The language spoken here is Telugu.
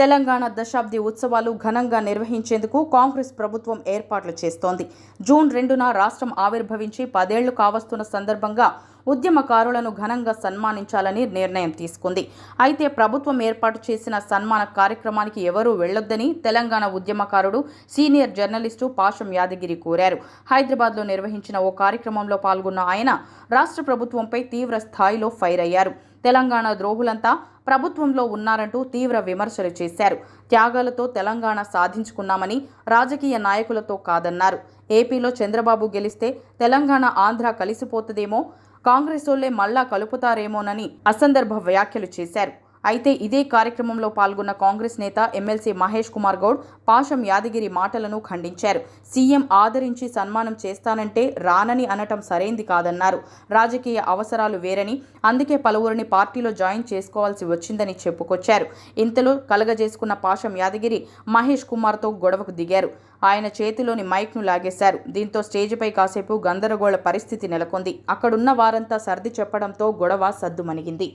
తెలంగాణ దశాబ్ది ఉత్సవాలు ఘనంగా నిర్వహించేందుకు కాంగ్రెస్ ప్రభుత్వం ఏర్పాట్లు చేస్తోంది. జూన్ 2న రాష్ట్రం ఆవిర్భవించి 10 ఏళ్లు కావస్తున్న సందర్భంగా ఉద్యమకారులను ఘనంగా సన్మానించాలని నిర్ణయం తీసుకుంది. అయితే ప్రభుత్వం ఏర్పాటు చేసిన సన్మాన కార్యక్రమానికి ఎవరూ వెళ్లొద్దని తెలంగాణ ఉద్యమకారుడు, సీనియర్ జర్నలిస్టు పాషం యాదగిరి కోరారు. హైదరాబాద్లో నిర్వహించిన ఓ కార్యక్రమంలో పాల్గొన్న ఆయన రాష్ట్ర ప్రభుత్వంపై తీవ్ర స్థాయిలో ఫైర్ అయ్యారు. తెలంగాణ ద్రోహులంతా ప్రభుత్వంలో ఉన్నారంటూ తీవ్ర విమర్శలు చేశారు. త్యాగాలతో తెలంగాణ సాధించుకున్నామని, రాజకీయ నాయకులతో కాదన్నారు. ఏపీలో చంద్రబాబు గెలిస్తే తెలంగాణ, ఆంధ్ర కలిసిపోతుందేమో, కాంగ్రెసోళ్లే మళ్లా కలుపుతారేమోనని అసందర్భ వ్యాఖ్యలు చేశారు. అయితే ఇదే కార్యక్రమంలో పాల్గొన్న కాంగ్రెస్ నేత ఎమ్మెల్సీ మహేష్ కుమార్ గౌడ్ పాషం యాదగిరి మాటలను ఖండించారు. సీఎం ఆదరించి సన్మానం చేస్తానంటే రానని అనటం సరైంది కాదన్నారు. రాజకీయ అవసరాలు వేరని, అందుకే పలువురిని పార్టీలో జాయిన్ చేసుకోవాల్సి వచ్చిందని చెప్పుకొచ్చారు. ఇంతలో కలగజేసుకున్న పాషం యాదగిరి మహేష్ కుమార్తో గొడవకు దిగారు. ఆయన చేతిలోని మైక్ను లాగేశారు. దీంతో స్టేజిపై కాసేపు గందరగోళ పరిస్థితి నెలకొంది. అక్కడున్న వారంతా సర్ది చెప్పడంతో గొడవ సద్దుమణిగింది.